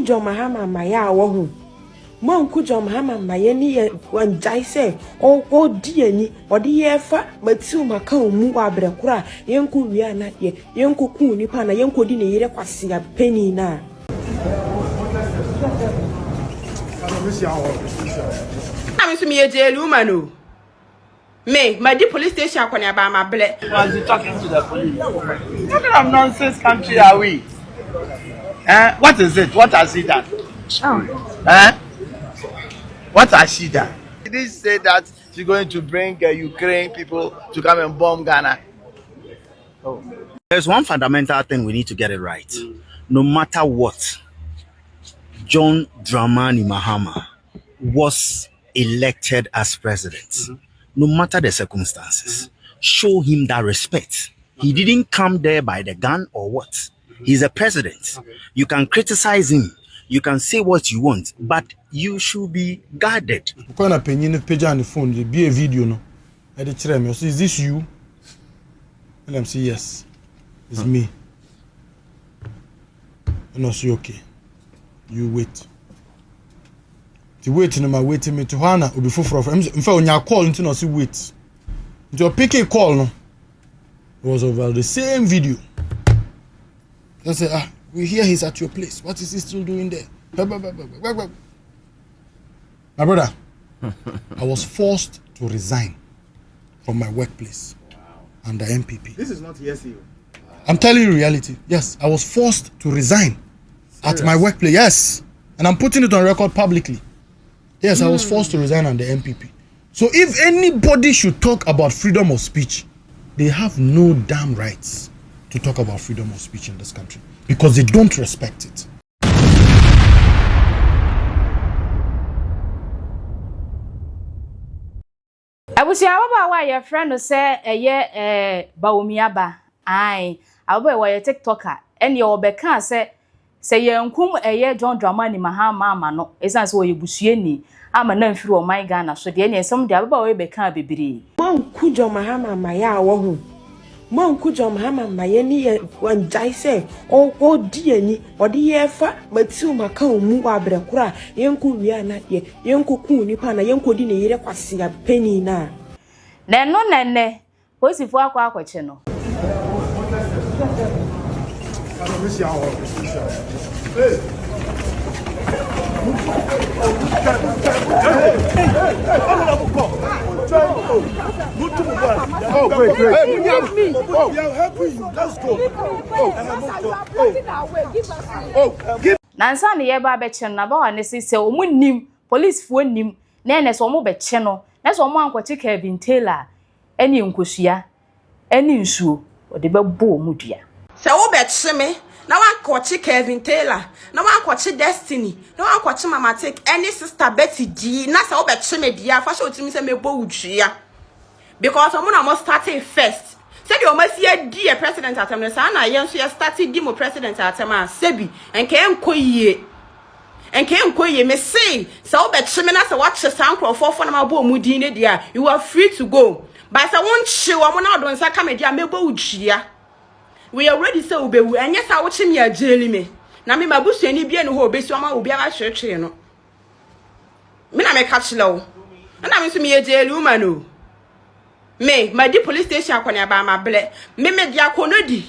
John Mahama Maya wohu. Monku John Mahama Maya ni one jaise o diani or the yefa but two macao mu abrekura yanku wiana ye yanku kuni pana yanku dine yere kwasi a penny na. I'm to me a jail woman. Me, my dear police station when I buy my black. Was you talking to the police? What kind of nonsense country are we? What is it? What has he done? What has she done? Did he say that she's going to bring Ukraine people to come and bomb Ghana? Oh. There's one fundamental thing we need to get it right. No matter what, John Dramani Mahama was elected as president. No matter the circumstances, show him that respect. He didn't come there by the gun or what. He's a president. You can criticize him. You can say what you want, but you should be guarded. When I pay you page on the phone, there be a video no. I dey tell me, is this you? And I'm say yes, it's me. And I say okay, you wait. The wait no ma wait me to Hana obi foforo from. In fact, when you call into no say wait. Your pick a call no. It was over the same video. I say we hear he's at your place. What is he still doing there? My brother, I was forced to resign from my workplace under MPP. This is not yes you. I'm telling you reality. Yes, I was forced to resign at my workplace. Yes, and I'm putting it on record publicly. Yes, I was forced to resign under MPP. So if anybody should talk about freedom of speech, they have no damn rights to talk about freedom of speech in this country because they don't respect it. Abusia baba wa your friend say Bawumiaba ai abo wa your TikToker and your obeka say yenkum John Dramani Mahama ama no esan say oyebusueni ama na mfiri o my Ghana so de na esem de baba wa beka bebiri Monku John Mahama Maya wohu. Monku John Mahama Maya ni one jaise o diani or the yefa but two macao mu abrekura yanku wiana ye yanku kuni pana yanku dine yere kwasi a penny na. Neno nene posifo akwache no. Oh, wait. Hey, I'm helping you. Let's go. Nansa ne yeba be che na ba wa ne se omunnim police fo nim na ene so mo be che no na so mo ankoche Kevin Taylor eni nkosua eni nsuo ode be bo omudua Se wo be che me na wan koche Kevin Taylor na wan koche Destiny na wan koche Mama Take any sister Betty G na se wo be che me dia fa so timi se me bo udua because omo na mo starting first. Said you must see a president at a sana, yes, you started demo president at a man, Sebi, and came quay. And came quay, may say, so bet Sheminas a watch the sound for my boy Mudine, dear. You are free to go. But I won't show I want out on Sakamedia, Mebo. We already so be, and yes, I watch him here, jelly me. Now, me, my bush, any be and who be so will be a church, you know. Me, I may catch low. And I'm to me a jail woman. Me, my dear police station when I buy my black. Me dia konodi.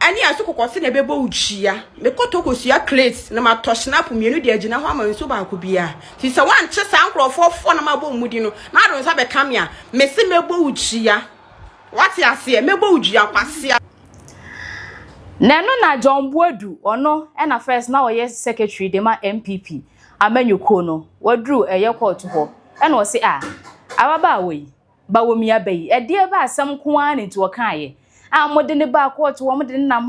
Ani asuko kwose na bebo uchia. Me kotoko sia clates na ma toshnap mienu de agina ho amanso ba ko bia. Ti se wan che san krofo na ma bo mudi no. Na do nsa be kamia. Me se mebo uchia. What ya say? Mebo uchia kwase. Neno na John Buadu ono na first na oye secretary de ma MPP. Amanyuko no. Wadru eye court ho. Na o say ababa we. Bawumiaba yi ede ba asem ko an nti wokaye amode ne ba court wo mode nam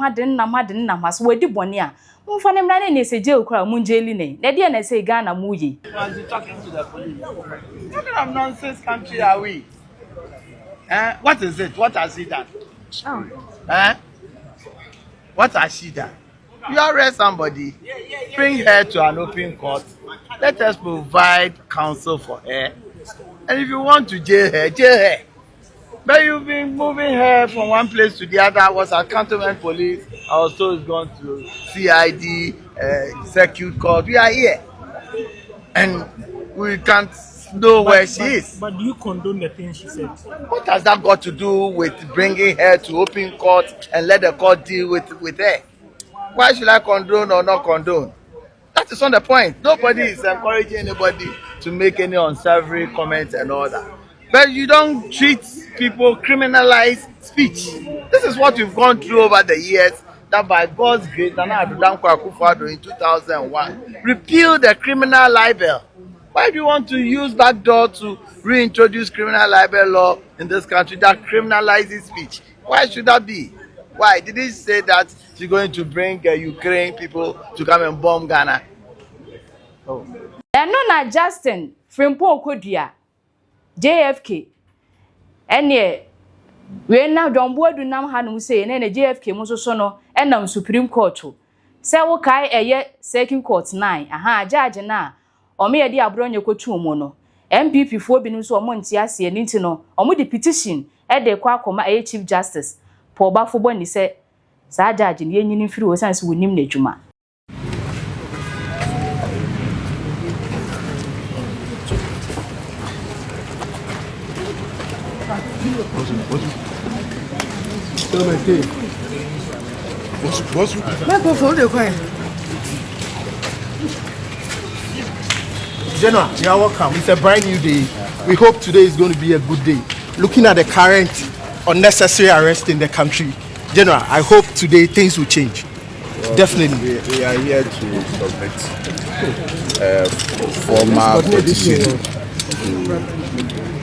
so wadi bone a mfa ne mra ne se jail kura munjeli ne de na say Ghana muyi Was you talking to the police? What kind of nonsense country are we? What is it? What has he done? What has she done? You arrest somebody, bring her to an open court, let us provide counsel for her. And if you want to jail her, jail her. But you've been moving her from one place to the other. I was at Cantonment Police. I was told it's gone to CID, circuit court. We are here, and we can't know where she is. But do you condone the things she said? What has that got to do with bringing her to open court and let the court deal with her? Why should I condone or not condone? That is not the point. Nobody is encouraging anybody to make any unsavory comments and all that. But you don't treat people, criminalize speech. This is what we've gone through over the years. That by God's grace, Nana Addo Dankwa Akufo-Addo in 2001 repealed the criminal libel. Why do you want to use that door to reintroduce criminal libel law in this country that criminalizes speech? Why should that be? Why did he say that she's going to bring Ukraine people to come and bomb Ghana? Oh. And no, Justin Frimpong Kodia, JFK, and yeah, we now don't board to Nam Hanu say, and then JFK Mososono, and now Supreme Court. Say, okay, a year, second court 9, aha, judge na, or me a dear Abronyo Kochumono, MPP 4 Binus or Montiasi and Intino, or with the petition, at the Quakoma a Chief Justice. Paul Bafoboni said, Sir Judge, and Yen influence with him, Nejuma. What's Microphone, the quiet. General, you are welcome. It's a brand new day. We hope today is going to be a good day. Looking at the current unnecessary arrest in the country, General, I hope today things will change. Well, definitely. We are here to submit formal petition to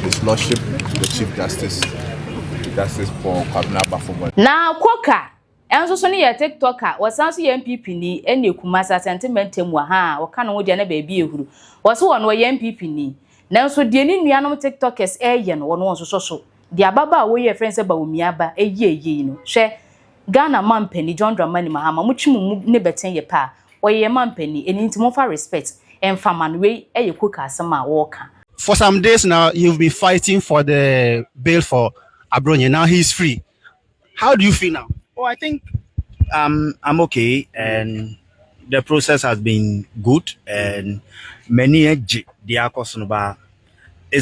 His Lordship, the Chief Justice Paul Kwabena Bafoboni. Now, Koka, and so near TikToker was also MPP ni any Kumasa sentiment ha or can would yana baby who was one way MPP ni. Now so the new TikTokers ayan one was so. The Ababa way friends about Miaba a ye no. Share Ghana man penny John Dramani Mahama, much nebetain ye pa, or ye man penny and into more respect and faman way a cook as some walker. For some days now, you've been fighting for the bail for Abronye. Now he's free. How do you feel now? Oh, I think I'm okay, and the process has been good, and many it's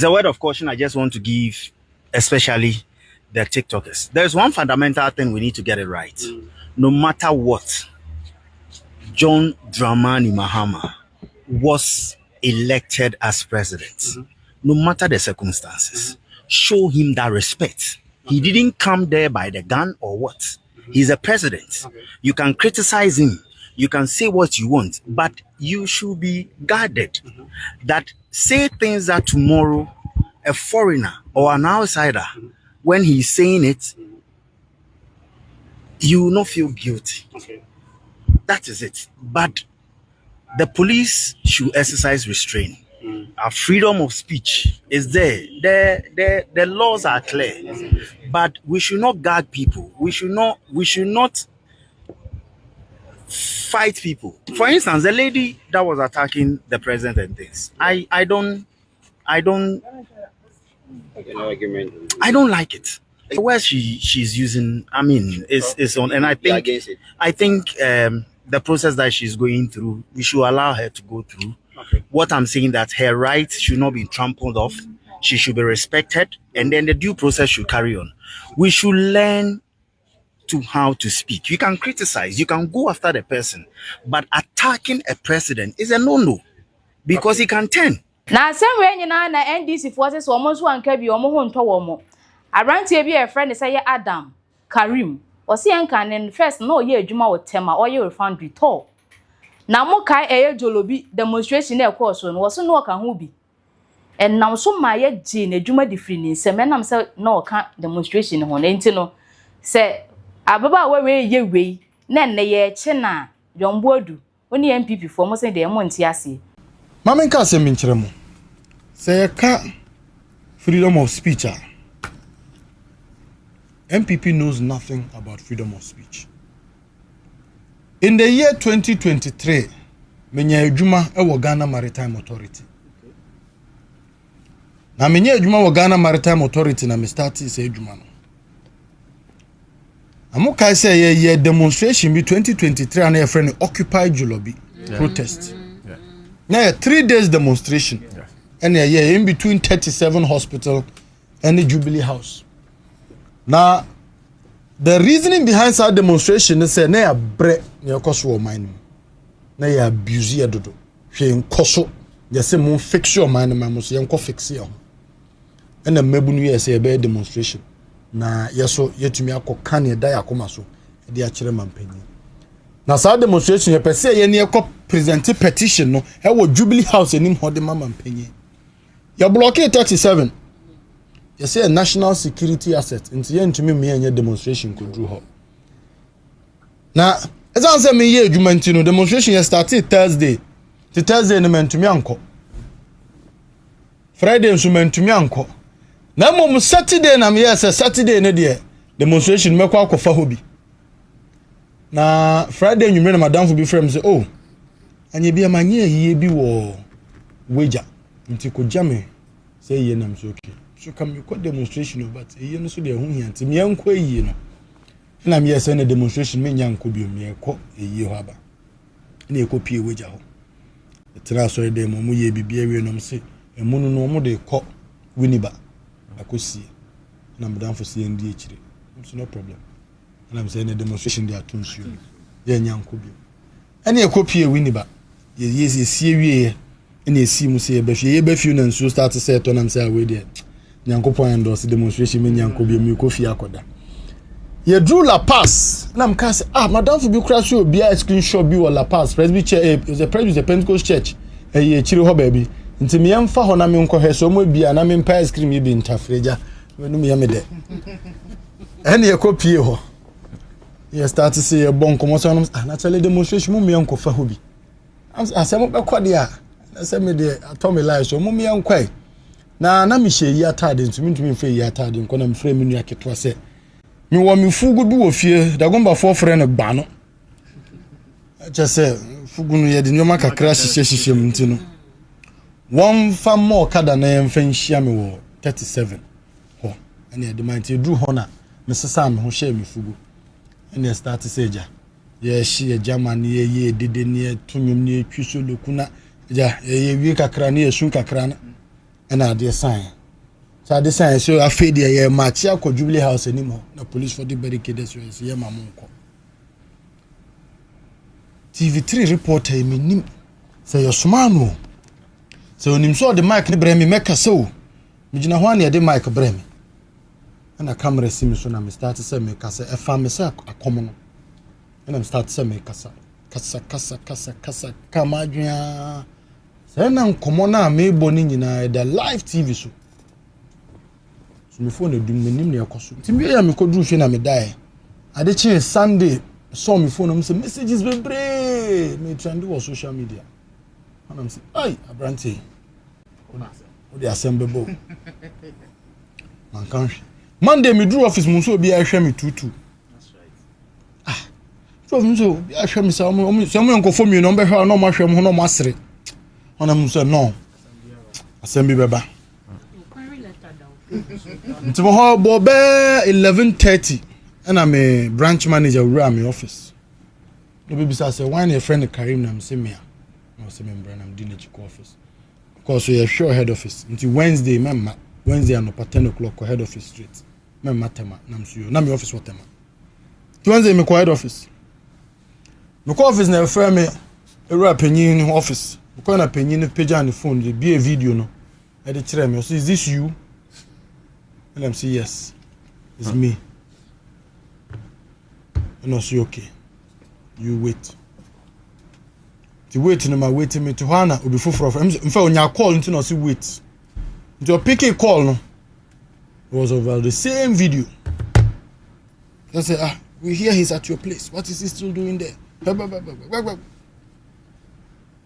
a word of caution I just want to give, especially the TikTokers. There's one fundamental thing we need to get it right. No matter what, John Dramani Mahama was elected as president. No matter the circumstances, show him that respect. He didn't come there by the gun or what. He's a president. You can criticize him. You can say what you want, but you should be guarded. That say things that tomorrow a foreigner or an outsider, when he's saying it, you will not feel guilty. That is it. But the police should exercise restraint. Our freedom of speech is there. The laws are clear, but we should not gag people. We should not fight people. For instance, the lady that was attacking the president and things. I don't like it. The word she's using, I mean, is on, and I think the process that she's going through, we should allow her to go through. What I'm saying that her rights should not be trampled off. She should be respected, and then the due process should carry on. We should learn to how to speak. You can criticize, you can go after the person, but attacking a president is a no-no because he can turn. Now, same way you know, na NDC forces almost one can be almost one. I ran to be a friend, say Adam Karim, or see and first no year Juma with Tema or you found it all. Now, Mokai a Jolobi demonstration, of course, was no can who be. And now, so my Jean a Juma different, say, man, I'm so no can't demonstration on Intino. Say, Ababa way ye way, Nen ye Chena, John Bodu, only MPP for most of the Montiasi. Mamen ka se minchiremo. Say ka freedom of speech. MPP knows nothing about freedom of speech. In the year 2023, menya edwuma ewo Ghana Maritime Authority. Na menya edwuma wo Ghana Maritime Authority na me start say edwuma no. Amuka say ye demonstration bi 2023 na ye friend Occupy Jolobi. protest. Now, 3 days demonstration. And in between 37 hospital and the Jubilee House. Now, the reasoning behind that demonstration is say na bre na koso mind na ya abuse ya dodo hwe nkoso ya say mo fix your mind ma mo so yenko fix ya na mabunu ya say be demonstration na yeso yetumi akoka na da yakoma so de a kire mampanyi na sa demonstration ye pese ye ne ekọ present petition no e wo Jubilee House enim hode mampanyi ya blockade 37. You say a national security asset. Into yen to me and your demonstration could do her. Now, as I say, me ye Jumantino demonstration started Thursday. The Thursday no meant to me uncle. Friday so meant to me uncle. Now mom Saturday na me yes Saturday no there demonstration me kwa kofa hobi. Na Friday you me madam for be frame say oh anye bia manye ye bi wo wager. Nti ko jame say ye nam so okay. So come you got demonstration but you know so the hu here nti me enko yi no na me yes na demonstration me nyanko bi me ekọ eyi ho aba na ekopie wager ho etra so dey mo ye bibia we no say emunu no mo de kọ winiba akosi na madam for see ndi ekire so no problem and I'm saying the demonstration dey atunsu ye nyanko bi ene ekopie winiba ye sie wie ene esi mu say ye be fi na nso start say to na say we dey Nyankopon endorse demonstration me nyankobi me kofi akoda ye drew La Paz na mka say madam for bi crash obi a screenshot bi wo La Paz Presby church is a Presby Pentecost church ye chiri ho ba bi nti me yemfa ho na me nkɔhɛ so mo bi na me mpa ice cream bi ntafreja me no me yeme de ene ye kopie ho ye start say ye bon komo so no na tele demonstration mo me nkɔfa ho bi asɛm be kɔ de a na sɛ me de atomi life so mo me nkɔe na mi hye yi atade ntumi mfe yi atade nko na mfrɛ me nua keto sɛ me wo me fugu bi wo fie da gomba fo frɛ no gba no acha sɛ fugu no ye de nyoma kakra hyehyɛ mu ntino won fa mo kada na yemfa nhia me wo 37 ho ene de man ti dru ho na me sesa me ho hye me fugu ene start sɛ ja ye hye German ye dede ne tunwum ne twiso lokuna ja ye wi kakra ne yesun kakra na na de sign so the sign so afei de ye match akọ Jubilee House anymore na police for the barricades so ye mamonko TV3 reporter me nim say your smano so onim so the mic ne bremi meka so me gina ho na de mic bremi na camera sim so na me start say me kasa e fa me say akomo no na me start say me kasa kama adwea na nkomo na me boni nyina the live TV so me phone edum menim ne yakoso timi ya me kodru hwe na me dai ade chi Sunday saw me phone am say messages bebre me trend on social media and am say ai abrante o de assemble bo man kan Monday me drew office mu so obi a hwe me tutu that's right so me so obi a hwe me say mo nkofo mi no be hwe no ma hwe mo no ma sere on am say no assembly beba nti mo ho bo be 11:30 and I'm a branch manager around my office no be say why your friend Karim na say me no say me brand am din the office because we are sure head office until Wednesday and 10 o'clock head office straight memma tema na so yo na my office whatever Wednesday me head office me office na refer me area penyin office because na penyin page on the phone dey be a video no e dey kire me so is this you and I'm say yes it's me and I say okay you wait the wait no ma wait me to hana obi foforo from mfa onya call into no say wait your picking call no was over the same video. I say we hear he's at your place. What is he still doing there? My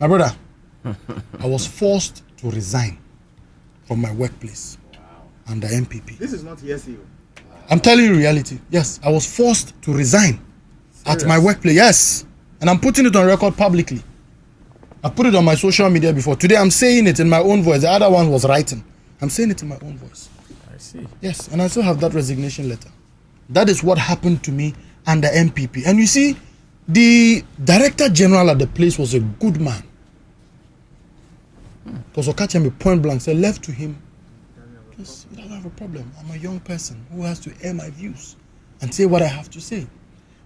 brother, I was forced to resign from my workplace under MPP. This is not SEO. I'm telling you reality. Yes, I was forced to resign at my workplace. Yes, and I'm putting it on record publicly. I put it on my social media before. Today I'm saying it in my own voice. The other one was writing. I'm saying it in my own voice. I see. Yes, and I still have that resignation letter. That is what happened to me under MPP. And you see, The director general at the place was a good man. Because Okachemi point blank said, left to him, please, you don't have a problem. I'm a young person who has to air my views and say what I have to say.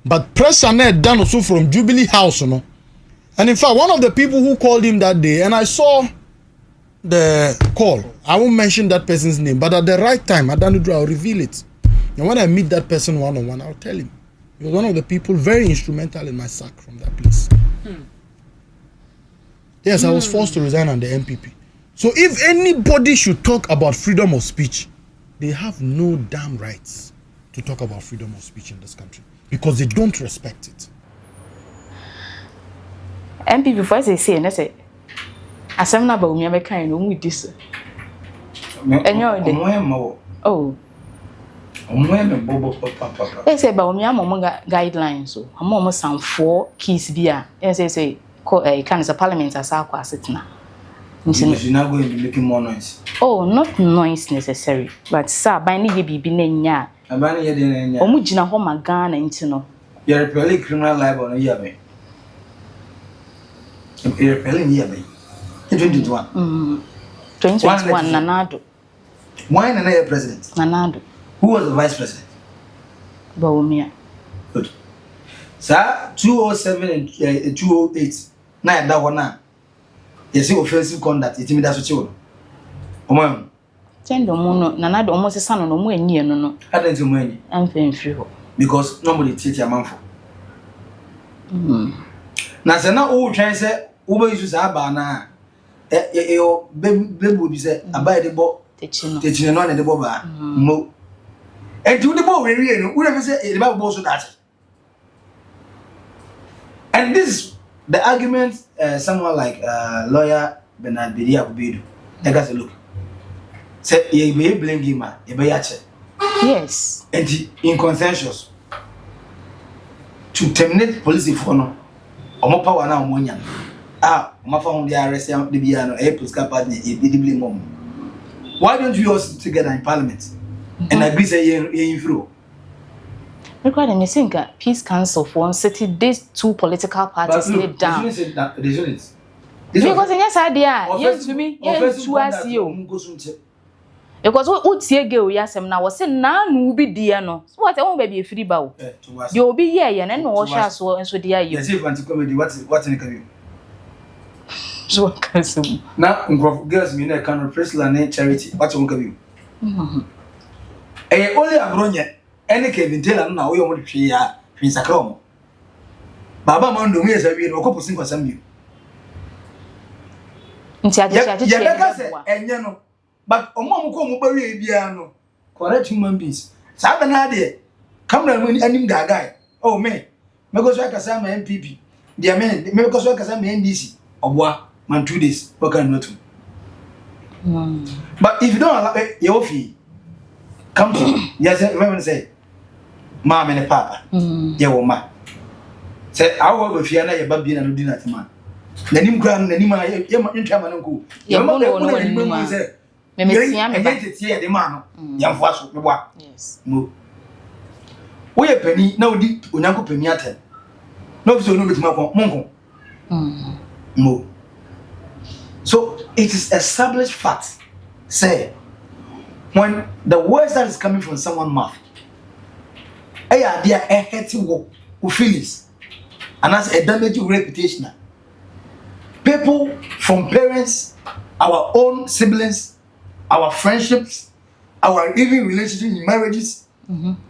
But press Annette done also from Jubilee House, you know. And in fact, one of the people who called him that day, and I saw the call, I won't mention that person's name, but at the right time, I'll reveal it. And when I meet that person one-on-one, I'll tell him. He was one of the people very instrumental in my sack from that place. Yes, I was forced to resign on the MPP. So if anybody should talk about freedom of speech, they have no damn rights to talk about freedom of speech in this country because they don't respect it. MPP first they say, and I say, asem na ba umi amekan no mu dis. Enyo de. Oh. They say ba umi amom guidelines so. Amom some 4 keys bia. They say can is a parliament as akwa sitna. You're not going to be making more noise. Oh, not noise necessary, but sir, by any baby nenya. A man here then. Omujina ho magana into no. You're repelling criminal libel on a year. You're repelling year. 2021. 2021 Nanado. Why Nanado president? Nanado. Who was the vice president? Baumia. Good. Sir, 207 and 208. Now that one now. You see offensive conduct. It's me that's what you. Omo. Tendo mono Nanado almost son no mo eni no no. How did you money? I'm paying free. Because nobody teach your man for. Now say na o try say wo be use say ba na baby be say abai de bo techino no na de bo ba mo. And to the bo we no we never say the Bible so that. And this is the argument someone like lawyer Bernard Bedia Kubedu. I got to look. Say you may blame him, you may yache. Yes. And in consensus to terminate police for no. Omo power na omo nya. Omo fa on the arrest the biano a political partner e blame mom. Why don't we all sit together in parliament and agree say you through? Because I think Peace Council for one city these 2 political parties laid down. They shouldn't. Because in yes idea, yes to me, yes to us you. Because what tie girl yasem na was say na no bi dia no. So what won baby free ba o. Dey obi ye na no wo hwa so enso dia you. Yes, if anti-comedy, what in the So kasum. Na girls me na can press la charity. What you can do? Only abronya. Any Kevin Taylor na we omo twe ya hwe sakra omo. Baba man do me esawi no okopo sin kwasam bi. Nti ade ya beka se enye no. But omo ko omo bawe bia no. Correct human beings. Sa be na de camera mu anim gaga. Oh me go so akasa ma MPP. Dia me go so akasa ma NDC. Obwa man 2 days. What can not? But if you don't allow your fee come to yes remember say mama and papa ye wo ma say awo go fia na ye ba bi na no di na tema nanim gran nanim ye ntwa ma nko ye ma no nanim say me metia me ba tie de ma no ye mfo aso me boa yes mo wo ye pani na odi onyanko pani aten no fi so no betima ko monko mo. So it is established fact say when the words that is coming from someone's mouth they are hurting who feelings and that's a damaging reputation. People from parents, our own siblings, our friendships, our even relationships in marriages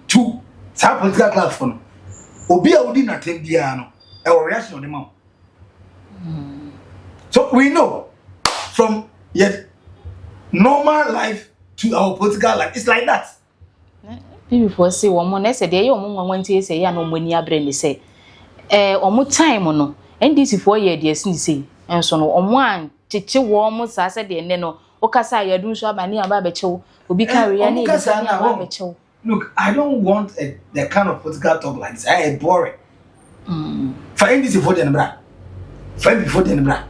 to some political platform obi a odi na tem bia no e reaction on the mouth. So we know from yet normal life to our political life. It's like that. People say one more say dey omo want to say ya no mo ni abre ni say omo time no NDC 4 year dey sin say enso no omo an cheche wo mo sa say dey ne no o kasa ya dun so abani aba be chew obi carry ya ni aba be chew. Look, I don't want the kind of political talk like this. I boring. For NDC 4 year bra. For before the bra.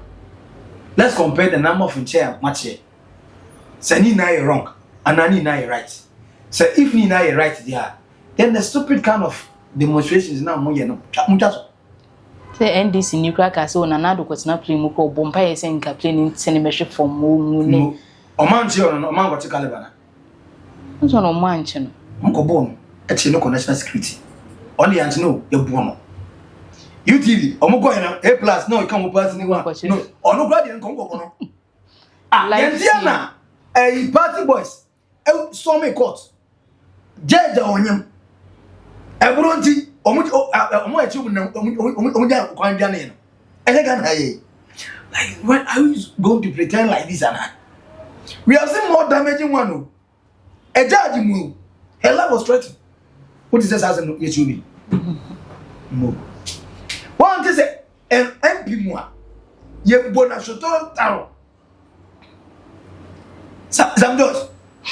Let's compare the number of chair match here. Say ni na you wrong and ni na you right. So if ni na you right there, then the stupid kind of demonstrations now mo ye no muchaso. Say NDC ni kra ka say ona na do kwetena play mu ko bompa ye say nka play ni se ne mehwe from mu ne. O man che ono no, o man go che caliber na. Nso no man che no. Mko bon, e che no national security. Only anti no, ye bu no. UTV, omo go na A+ no come party ni wa. No, ono go dey nko go no. Ah, Yantiana, party boys. So me court. Judge onyam. Ebronti, omo echi bu na omo ja kwan ja ne no. Enye ga na ye. Like, when are we going to pretend like this and that? We have seen more damaging one. No. A judge move. Her life was threatened. What is this as an HUB? No. One is an MP moi. Ye bona shoto taro. Sam George.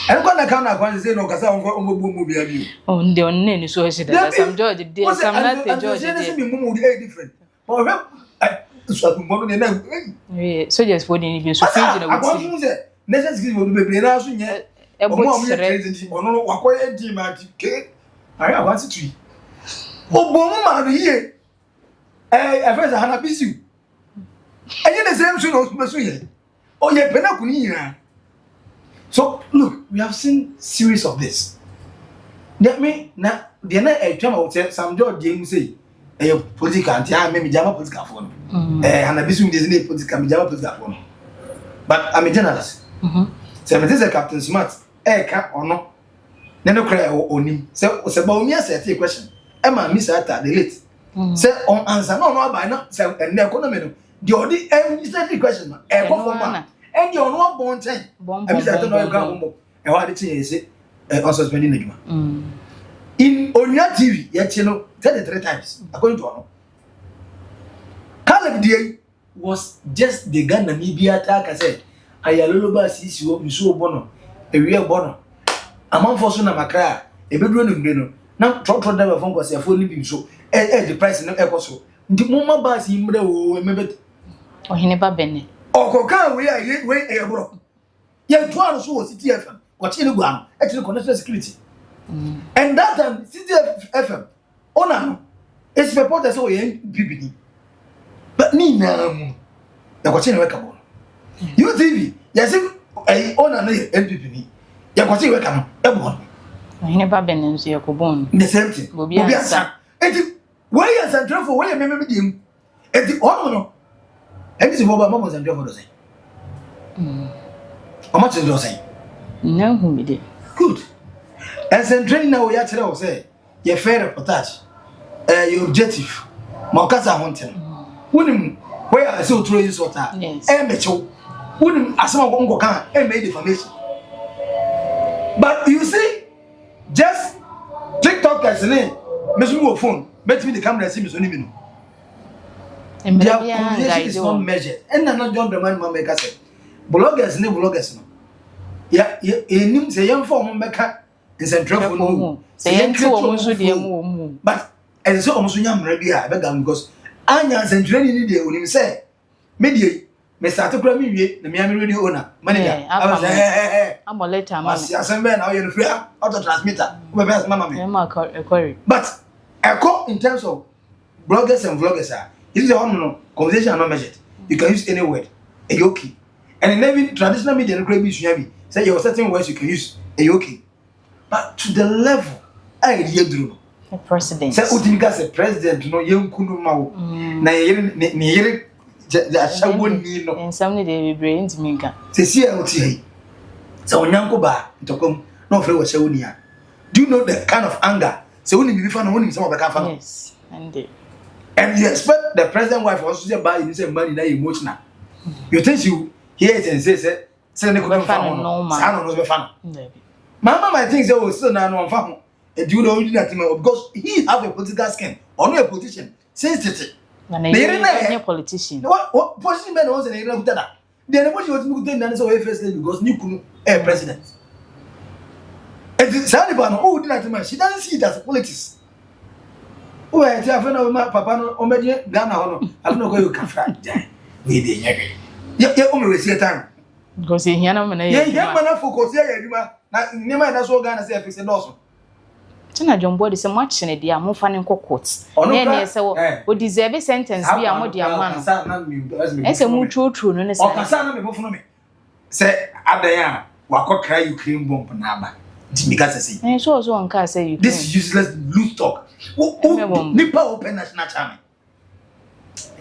I don't want to count up say no kasa ongo boom be abi. Oh, nde onne ni so hye da Sam George dey Sam not the George dey. Me mumu dey different. But so mo no na. So just for the bi so fit na wuti. Akwa say nation security mo be na so nye. Omo president ono wakoye di ma ke. Ari awansi tui. Obomu ma no hie. First Hana Bisu. And the same soon also here. Oh, yeah, Penakuni. So, look, we have seen series of this. That me now, they're not a term of some George James say, a political anti maybe Jama political phone. Hana Bisu is a political Jama political phone. But I'm a journalist. So, I'm a Captain Smart, cap or no. Then no cry on him. So, about me, I say a question. Emma, Miss Atta, the late. Say on answer no by now say and the economy the only and question e go for man and you no bon ten e be say don't know go mo e wa de tin say on suspending aduma in Onya TV yet you know 33 times according to ono Caleb Day was just the Ghana Namibia attack said ayalolo ba sisi wo nso bono ewie bono amanfo so na makra e beduro no mbre no na trotro driver phone ko say phone ni bi so the price no ekoso ndi mumma bus imre o emebe ohine ba benne okoka we eyebro ye tuano so o city fm kwachi ni gwa no e national security and that time city fm ona no is reported so ye bibini but ni na mu ya kwachi ni weka bo UTV yes ona no ye MPP ni ya kwachi weka no e bo ohine ba benne nso ye ko bon the same thing obi asa why is and for why me dem e di ono no e bi se bo ba mo and for do say how much do say no who me dey good and then training now ya tell us say your fair reportage your objective ma kasa hunting wonim where I say throw this water e me chew wonim asema go kan e me defamation but you see just TikTok as name me so phone bet me the camera see me so ni me no their communication is not measured and not John Dramani Mameka said bloggers no yeah enim say yam for mo meka in central phone say yam to omo so de mu but and so omo so nyam ra bia be gam because anya central ni de onim say me start kura me wie na me am radio owner manager I say I'm a letter man assemble na you free auto transmitter we be mama me query but in terms of bloggers and vloggers if you want conversation are not measured you can use any word okay and in every traditional media no crave issue say your certain words you can use okay but to the level I dey duro the president say utinga say president no yenkunu mawo na yere ja shawoni no en samne dey brain ntiminka say see out here say onyanko ba ntokom no free wa shawoni a do you know the kind of anger say woni bi fa no woni say obeka fa yes and you expect the president wife also say buy you say money that emotional you think you hear it and say ne ko fa no sa no be fa no mama my think say oh still na no fa ho e do no do that because he have a political skin or no a politician sensitive na a politician what politician be no say na ira kutada the nobody want me to na say o first lady because ni kunu president and Sani Bano oh do that man she doesn't see it as politics. Oh, I tell you, my papa no omedi Ghana hono. I don't know where you come from. We dey nyege. Ye o me we see time. Because here na me na ye man na focus here you ma na nyema na so Ghana say fix no so. Tina John Body say much ne dia mo fa ne court na ne say o deserve sentence bi a mo dia man ese mu true no ne say okasa na me bofuno me say adan a wakokra Ukraine bomb na aba because say so nka say you this useless loose talk nipa open national chairman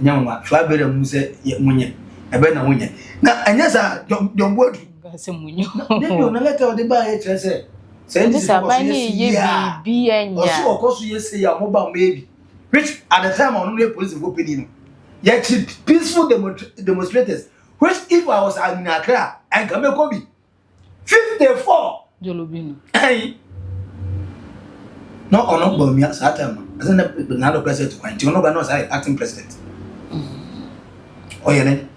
nyanwa flabere mu say munye ebe na munye na anya sa John Body say munye na letter o de ba e tre say this abani ye bi enya also okoso ye say ya mobile maybe which at the time on the police go pay no yet peaceful demonstrators which if I was in Accra and come be 54 Jolobino no ono bo mi at time as na the president kwant ono ba no say acting president oyene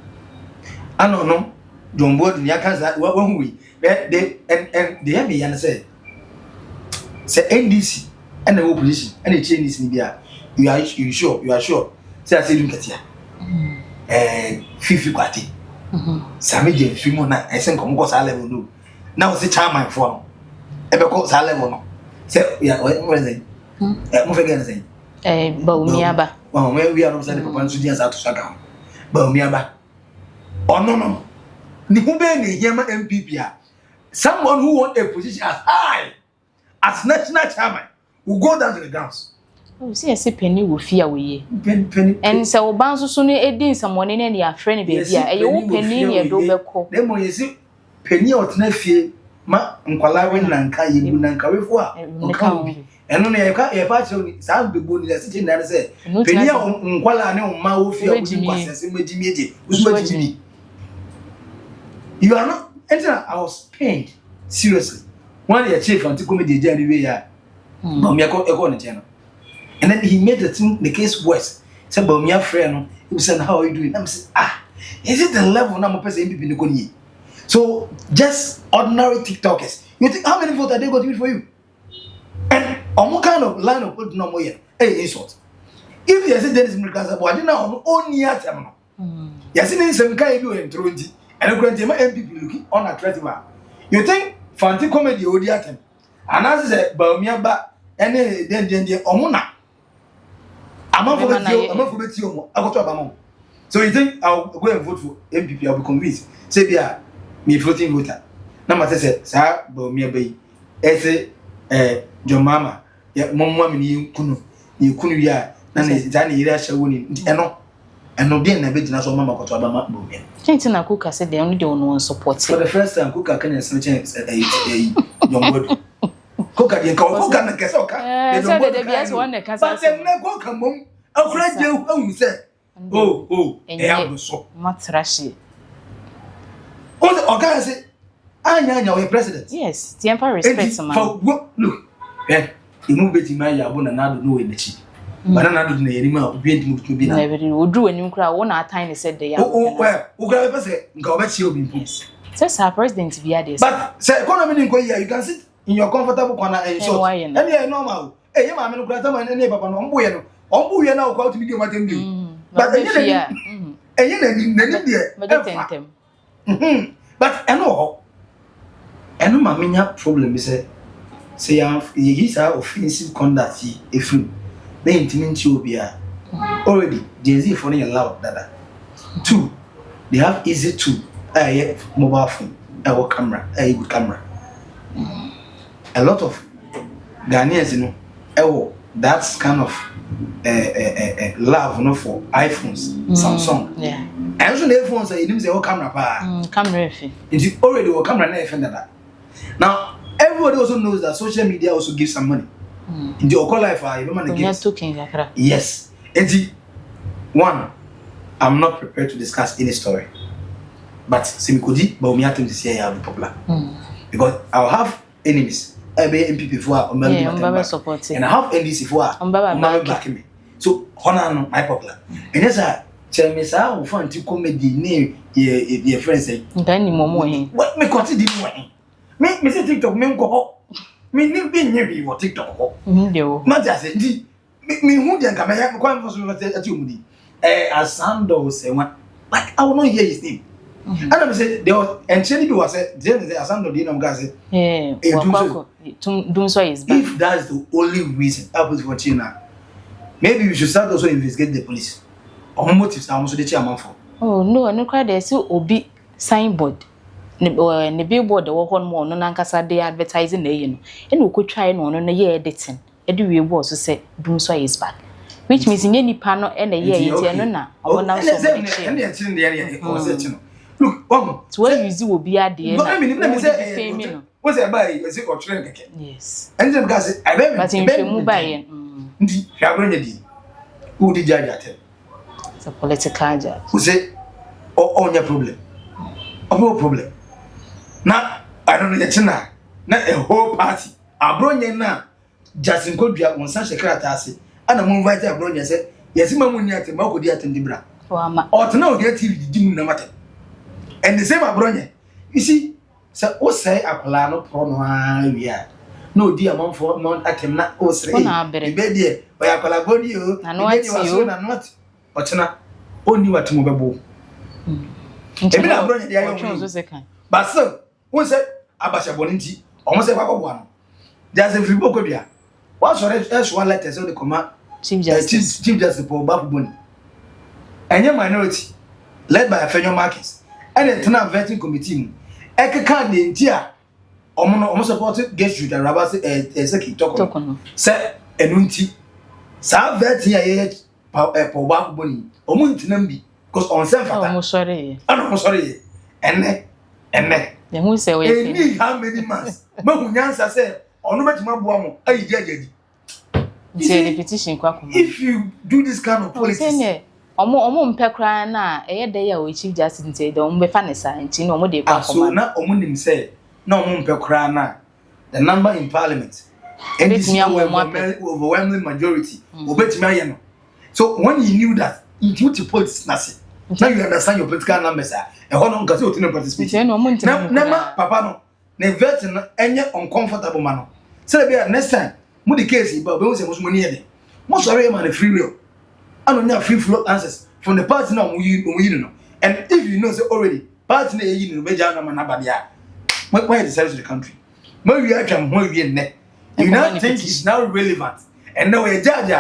ano no John Body ni aka say when we they and they have me yan say NDC and the opposition and the Chinese in India you are sure say I say you katia fifi kwati sami je fimu na esen ko mo sa level no now say chairman for e be ko sa level no say ya what say mo fe gan say ba umiaba wa we are no say the papa nso dia sa to saka ba umiaba no ni hu be ni yema MPP a someone who want a position as high as national chairman will go down to the grounds. Oh, see, I say penny will fear we. Penny. And so Banso soon edin someone in any friend baby. You penny near Dobeko. Then when you see penny or Tnefie, ma nkwala we nanka ye bu nanka we fo a. Eno na ye pa che sa be boni da sitting there say penny nkwala ne ma wo fie wo di kwasese medimi eje. Usuma you are not enter. I was pained seriously. One year chief anti comedy journey we ya Bawumia ko ne channel and then he made the case worse. Said Bawumia friend no he said how are you doing? I'm say is it the level na mo person MPP ne ko ni? So just ordinary TikTokers, you think how many votes are they going to give for you? And on kind of line of put no more here insult. If you say there is Mukasa but I didn't know only at them no you see some kind you in 20 and MPP looking unattractive. You think Fanti comedy odi atem anase se Bawumia ba ene den omuna amafo beti omo akoto abamo. So you think I'll go and vote for MPP? I'll be convinced say bia me floating voter na ma say sa Bawumia ba yi ese John Mama ya momwa me ni kunu ya na za na yira hyawo ni eno bien na be gina so mama akoto abama Bawumia. Chintina Kuka said they only don't support for the first time Kuka can chance John Body Kuka dey Kuka na kese oka so the BS one na kasa but dem na Kuka mom akura je hu say e am so matrashi oga say anya we president yes the emperor respects man look imu beti ma ya bona na do no we nachi bana na do na yeri ma obi enti mu bi na odu anim kra wo na atan ne said they are well kra be say nka oba chi obi mpo says our president be there but say economy ni here you can sit in your comfortable corner and short and yeah normal eh ma me no kra tama ne papa no ombo ye na okwa otimi di o matem di but nani de but eno ma menya problem say he's a offensive conduct if you they intimate obi a already Gen-Z for you loud dada. 2 they have easy to mobile phone camera good camera. A lot of Ghanaians that's kind of love for iPhones, Samsung. Yeah. And so the phones you say camera camera it's already camera na now everybody also knows that social media also gives some money. In the Oko life, yes. And one, I'm not prepared to discuss any story. But Simikodi, Bawumia to this year will be popular. Because I'll have enemies. I be MPP for and I have NDC for back me. So honor my popular. And yes, I tell me sir who find to comedy name your friends say. What me continue doing? Me say TikTok me go. Me ni be nyeri wo TikTok ko ma ja se ndi me hu de nka me ya kwa mfo so ati omudi asando se wa like I will not hear his name And I say there was and Chenny was said there's some of the guys if that's the only reason I put for China, maybe we should start also investigate the police. Or motives are also the chairman for. Oh no, no cry there so obi signboard. Ne billboard the work on more no nankasa they advertising there, you know. And we could try no year editing. Edu we was to say Brunswick is back. Which means in any panel and a year no na. And look, so where you will be at the end. I mean, let me say, what's a buy? Is it or train? Yes. And then because I remember in mobile. Who did judge at? It's a political judge. Who say, oh, on your problem? No problem. Now, I don't know China. Not a whole party. I brought you now. Justin could be on such a cratasi. And I'm invited a brother said, yes, Mamma at the Moko Diatendibra. Or to know get TV didn't no matter. And the same abronya. You see, so what say a plano prono yeah. No dear mom for non at him not say baby, by a collaboradio, and what you and not. But not only what to move. But so, who said Abasha Boninti, almost a one. There's a free book of ya. What's one letter so the command Chief Justice for Babu Boni. And your minority, led by a Federal Marcus. And the Tana Vetting Committee, Eka can't the entire almost supported get you the Rabas a second talk. Say, and Unti, Sa Vetting a Babu Boni, Omuntinambi, because on self, I'm sorry. I'm sorry. And then who say, we how many months? Mahunyans said, or no matter my boy, I did. If you do this kind of politics, omo mpe kra na eye dey ya we Chief Justice say don be fanesa nti no mo dey kwa so na omo nim say na omo mpe kra na the number in parliament and this overwhelming majority obetimi aye no. So when you knew that you to politics na say now you understand your political numbers and how no nka say otino participate na papa no na vet no enye uncomfortable man no say be next time mo the case ba be say mo so mo ni e mo sorry man free will. I don't have free flow answers from the party now. And if you know so already, party na you know major na manabadia. Why the size of the country? Maybe I can more be in there. You now think it's now relevant, and now a judge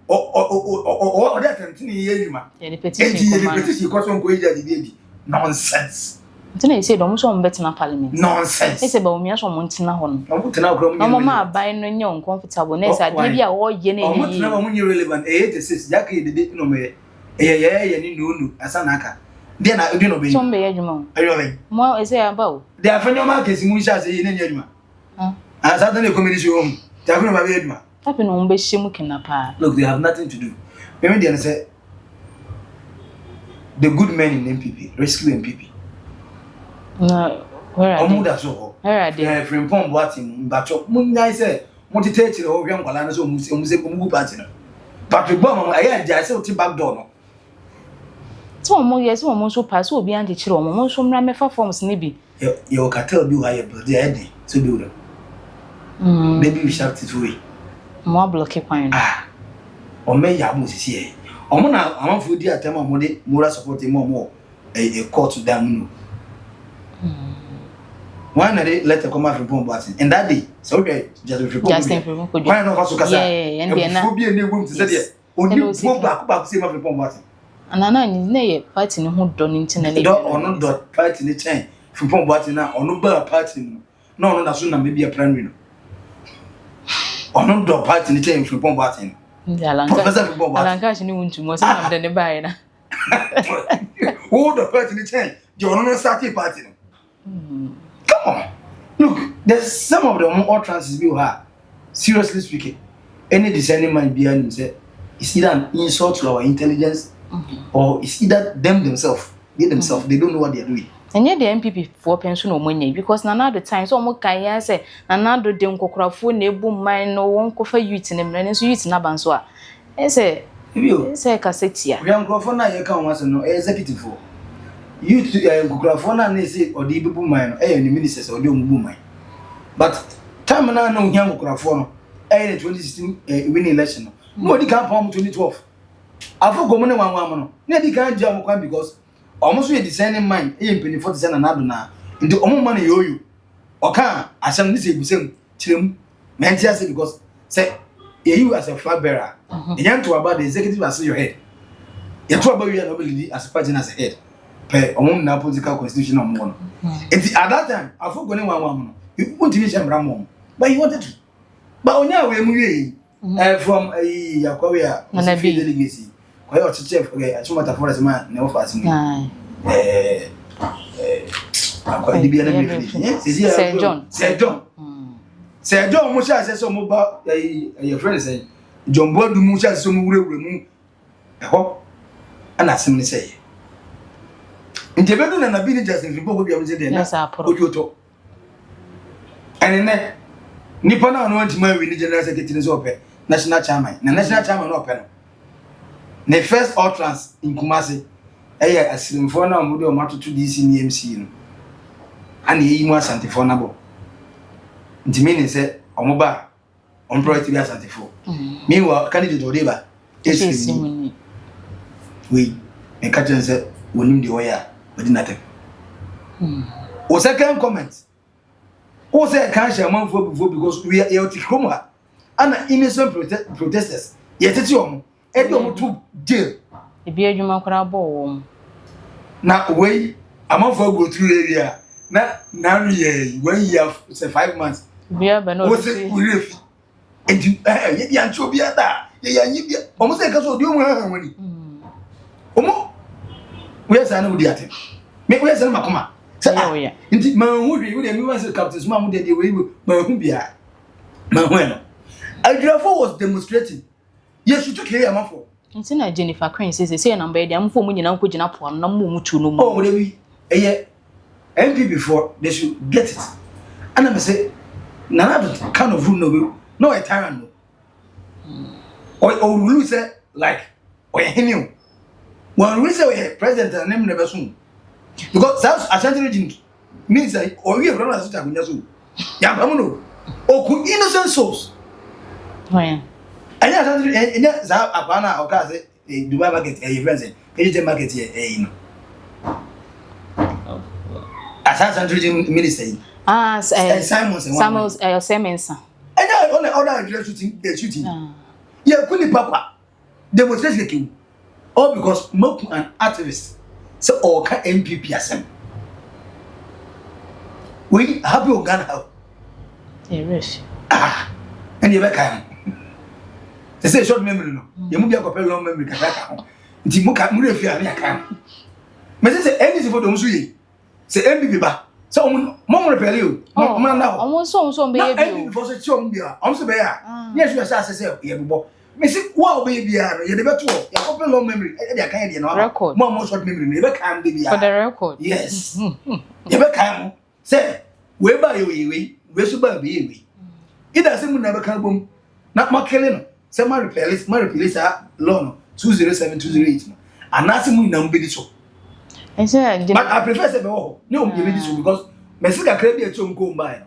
or that thing here, man. The petition because on go judge nonsense. Tena say do mo so mbet na parliament. Nonsense. Say ba o mi aso mo ntina ho no. Mo ntina kro mo. No mama buy no nye uncomfortable na say dey bia wo ye na yi. Mo ntina mo nye relevant 86 jaka ye de no me. Ye ni no asa na aka. Dey na odi no be. So mbe ye djuma. Ayo be. Mo e say aba o. Dey afenyo ma kesi mu sha say ye na nye djuma. Asa than the community home. Dey afenyo ba be djuma. Happen no mbe shimu kina pa. Look, they have nothing to do. Maybe they say the good men in MPP rescue MPP. No, where are they? Where are they? From Pom Boatim, Bacho. Munai said, want to take the Obian Galana, so Museum Party. Patrick Bomb, I just to back door. So, more yes, almost so pass will be anti chill, almost from Ramefa forms, maybe. Your cartel do higher, but they had to do them. Maybe we shall it away. More blocky pine. Ah, or may Yamus here. Omona, I'm for dear Tema Mode, Mura supporting more a court to them. Why not they let the come out from Pom Boatin? And that day, so okay, just why not also Casa? And be a new room to say, only go back, see my Pom Boatin. And I know party no who done internally or not dot party in the chain from Pom Boatin or no better party. No, that's soon maybe a primary. Or no dot party in the chain from Pom Boatin. Alanka, she knew too much than the buyer. Hold the party in the chain. You're not starting party. Come on. Look, there's some of them all trances we have. Seriously speaking, any discerning mind behind him said it's either an insult to our intelligence or it's either themselves. They don't know what they're doing. And yet the MPP for pension or money because none of the time so more can say another dem kokra ne boom mine no one cover youth in them and so youth na banswa. Say cassette. We am go na ye kan once no executive for. Youth Kukrafona na say or the people mine the ministers or the mine. But time na no hia Kukrafona the 2016 winning election. No di kan pom 2012. Afọ go money wan no. Na di kan jam kwan because almost with designing mind e mpeni for design na adona nti omo man yoyo oka asem ni se busem chirem mentia say because say you as a flag bearer you want to about the executive as your head you to about you and nobody as a party as a head per omo na political constitution omo no nti at that time afo go ne wan no you want to be shambra mom but you wanted to but onya we mu we from yakwa we a delegacy kwa hiyo chief achumata forest man na office mu akwa dibia na me Sir John mo sha se so mo ba your friend say John Bodu mo sha se so mo wure mu ho ana sim ni say Njebedu na nabi ni Justin Fipo go bia mo se de na ojoto ene nipa na no antima wi ni general secretary so ope national chairman na national chairman no ope no ne first utterance in Kumasi asirimfo na mo de o matoto DC ni MC no ana yi mu asantifo na bo Ntimini say omoba on project bi asantifo meanwhile candidate odeba esimi we me catch say wonim de oya but nothing o second comment o say can share man for because we are tikoma ana innocent protesters yetete omo e bi omo to jail e bi adwuma kora bo wo na we amafo go through area na we 1 year say 5 months bia be no see uref and ye bi ancho bia da ye ya nyi bia omo say kaso odi omo ha wani omo we say na odi atem me we say na makoma say nti ma hu hwe we dey me say captain suma mu dey we ma hu bia ma hu no Adrafo was demonstrating yes you took here amafo nti na Jennifer Queen say number e dey amfo mu nyina nko gina po na mu tu no mu oh we dey eye MP before they should get it and I say nana kind of rule no a tyrant or rule say like or him one we say president and name never soon because South Ashanti region means that or we run as a so ya bamuno o ku innocent souls and ya za abana o ka say Dubai market friends Egypt market here you know Ashanti region minister Samuel's Semensa. And I only order shooting. Yeah, kuni papa. Demonstration king. All because Moku an activist. So all can MPP asem. We happy Uganda how. Yes. And you back. They say short memory no. You move your long memory ka ka. Nti mo ka mo refi ani aka. Me say anything for them so yi. Say MPP ba. So mom repel you. Mom now. So be you. Before say chom bia. So be ya. Yes you say ye bo. Me say wa be bia no ye de beto. Ya couple long memory. E dey kan dey no. Mom short memory no. Ye be kan dey bia. For the record. Yes. Ye be kan. Say we ba you we so ba be we. Ida say mu na be kan bom. Na makele no. Say ma repel law no 207208 no. Anase mu na mbedi so. But I prefer say no give this because Mexica crave be chom go mba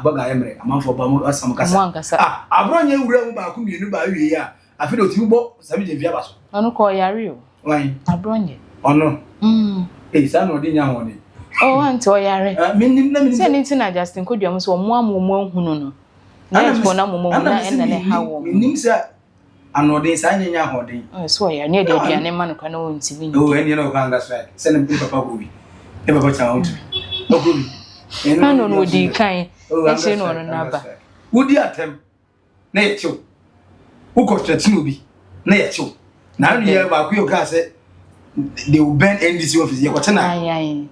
baga emre amanfo ba mu asam kasa abronye wura mu ba ku mienu ba wie ya afi do ti bo sabi je via ba so onu ko yare o wan abronye ono sa no de nya ho de anti o yare minim say ni na Justin Kodwam so mo ahunu no na expo na mo na en na ne hawo minim sa anode sa nyanya hodin so ya ne de aduane ma no kwa na won TV ni eni no kan gas right se ne papa go bi e papa cha on no go bi no di kan e se no na ba wodi atem na yecho wo ko stretching obi na yecho na anu ba ku yo ka se they will burn NDC office ye ko tena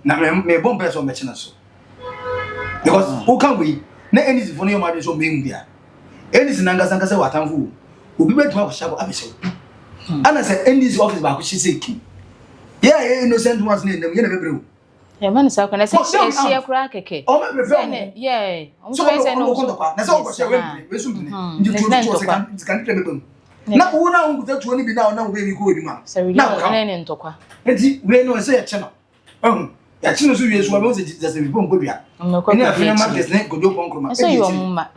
na me bomb person me chena so because who can we na NDC for no ma de so me ngua NDC nanga sanka se watamfu obi betuma ko shabo abeso ana say NDC office ba ko shiseki yeah innocent ones na ndem ye na bebreu ya man sa ko na say she akura keke o me prefer yeah o so say no na so ko shawe we so ni ndi to kan bebem na wo na unguta tuo ni bi na wo be mi ko odi ma na ne ntokwa enti we no say ya che no ya che no so wie so ba mo say just be pon ko bia ni afina market ne ko do pon kroma so you mma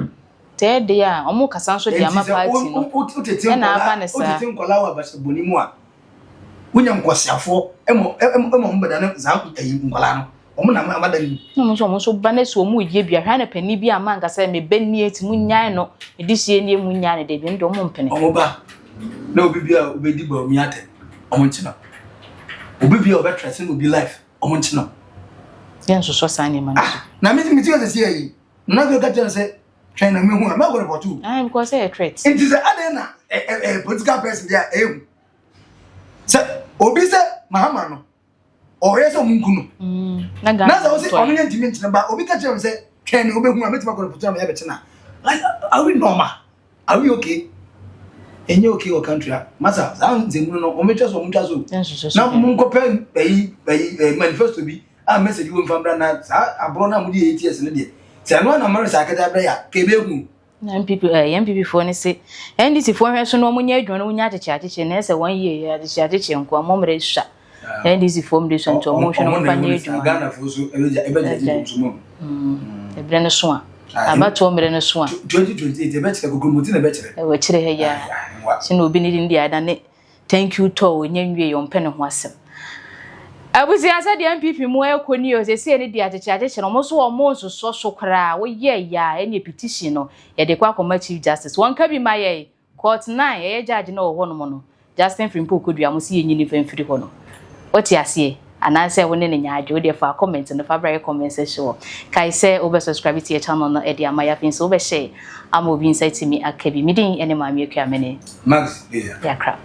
te de a omo kasa so de ama party no na aba ne sa o tete nkola wa ba se boni mu a Wunyam kwasiafo emo mbada na za ayi ngwala no omo na amada ni no so bane so mu ye bia hwa na pani bi amanga say me benni eti munyan no edihie ni munyan ne de bi ndo mo mpene omo ba na obi bia obedi ba omi ate omo nchina obi bia obetrese no bi life omo nchina yen so sane man na me ti go say yi na go get say train na me hu ma go report you because say a threat it is adena political person there say obi say mahama no oye so munku no na say o say omo ntimi ntina ba obi ka tell say train obi hu ametima go report am ya beti na like are we normal are we okay enye okay o country masa zan zemu no o metwa so na munko pen manifesto bi a message wo mfambra na abro na mu di 8 years ne de say no na mara sa akada bra ya kebehu na MPP for ne say NDC for hwe so no munya adwon no munya acheche na say 1 year ya acheche nko amomre sha NDC for me so nto mo hwe no mfanye adwon Ghana for so ebeja so mo ebre ne so a abato mere ne so a 2028 ebechire gogomoti na ebechire e wachire he ya se no obi ni ndi ada ne thank you to onye nwie yo mpene ho asem abuzi asa de MPP mu ekoni o se ne di acheche no mo so o mo nso so kra wo ye ya ene petition no ye de kwa akoma chief justice won ka bi ma ye court 9 ye judge na wo no mo no Justin Frimpo kodua mo se ye nyini famfiri ho no oti ase ananse wo ne nyaade wo de fa comment no fa bra comment section kai se obe subscribe to your channel no e de amaya fin so obe share am obi insight me akabi midin ene ma me akwa mene Max ya crap